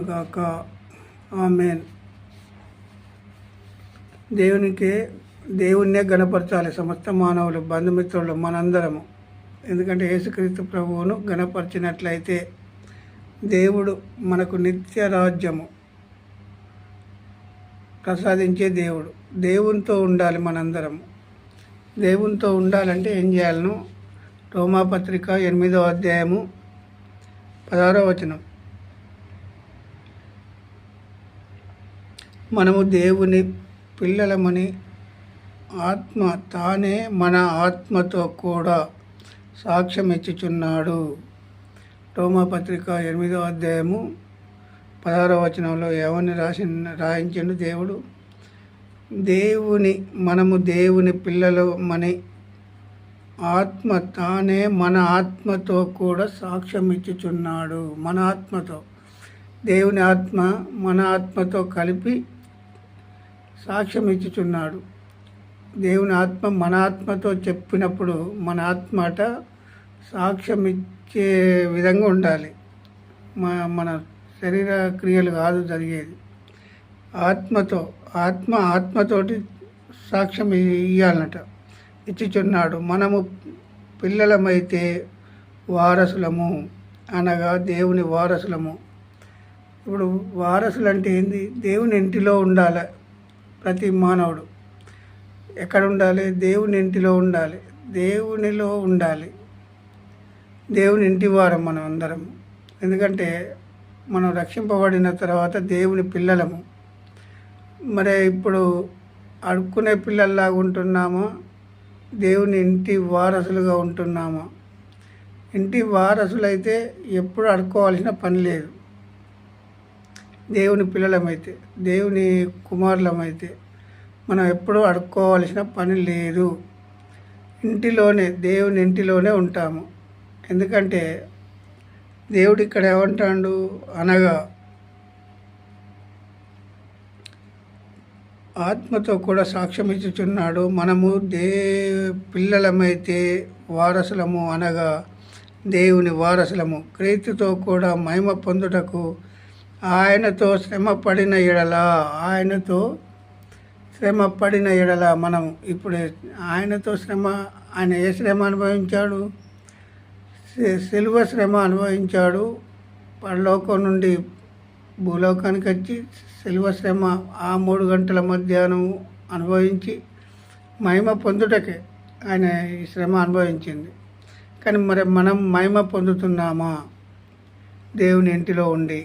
గాక. ఆమేన్. దేవుణ్ణే గణపరచాలి సమస్త మానవులు, బంధుమిత్రులు, మనందరము. ఎందుకంటే యేసుక్రీస్తు ప్రభువును గణపరిచినట్లయితే దేవుడు మనకు నిత్య రాజ్యము ప్రసాదించే దేవుడు. దేవునితో ఉండాలి మనందరము. దేవునితో ఉండాలంటే ఏం చేయాలను? రోమాపత్రిక 8వ అధ్యాయము 16వ వచనం. మనము దేవుని పిల్లలమని ఆత్మ తానే మన ఆత్మతో కూడా సాక్ష్యం ఇచ్చుచున్నాడు. రోమాపత్రిక 8వ అధ్యాయము 16వ వచనంలో ఏమని రాయించిండు దేవుడు? మనము దేవుని పిల్లలమని ఆత్మ తానే మన ఆత్మతో కూడా సాక్ష్యం ఇచ్చుచున్నాడు. మన ఆత్మతో, దేవుని ఆత్మ మన ఆత్మతో కలిపి సాక్ష్యం ఇచ్చుచున్నాడు. దేవుని ఆత్మ మన ఆత్మతో చెప్పినప్పుడు మన ఆత్మట సాక్ష్యం ఇచ్చే విధంగా ఉండాలి. మన శరీర క్రియలు కాదు జరిగేది. ఆత్మతోటి సాక్ష్యం ఇవ్వాలన్నట, ఇచ్చుచున్నాడు. మనము పిల్లలమైతే వారసులము, అనగా దేవుని వారసులము. ఇప్పుడు వారసులు అంటే ఏంది? దేవుని ఇంటిలో ఉండాలి. ప్రతి మానవుడు ఎక్కడ ఉండాలి? దేవుని ఇంటిలో ఉండాలి, దేవునిలో ఉండాలి. దేవుని ఇంటి వారం మనం అందరం. ఎందుకంటే మనం రక్షింపబడిన తర్వాత దేవుని పిల్లలము. మరి ఇప్పుడు అడుక్కునే పిల్లల్లాగా ఉంటున్నామా? దేవుని ఇంటి వారసులుగా ఉంటున్నామా? ఇంటి వారసులైతే ఎప్పుడు అడుక్కోవాల్సిన పని లేదు. దేవుని పిల్లలమైతే, దేవుని కుమారులమైతే మనం ఎప్పుడూ అడుక్కోవాల్సిన పని లేదు. దేవుని ఇంటిలోనే ఉంటాము. ఎందుకంటే దేవుడు ఇక్కడ ఏమంటాడు అనగా, ఆత్మతో కూడా సాక్ష్యం ఇచ్చుచున్నాడు. మనము పిల్లలమైతే వారసులము, అనగా దేవుని వారసులము. క్రీస్తుతో కూడా మహిమ పొందుటకు ఆయనతో శ్రమ పడిన ఎడల మనం ఇప్పుడు ఆయనతో ఆయన ఏ శ్రమ అనుభవించాడు? సిలువ శ్రమ అనుభవించాడు. పరలోకం నుండి భూలోకానికి వచ్చి సిలువ శ్రమ ఆ 3 గంటల మధ్యాహ్నం అనుభవించి మహిమ పొందుటకే ఆయన ఈ శ్రమ అనుభవించింది. కానీ మరి మనం మహిమ పొందుతున్నామా? దేవుని ఇంటిలో ఉండి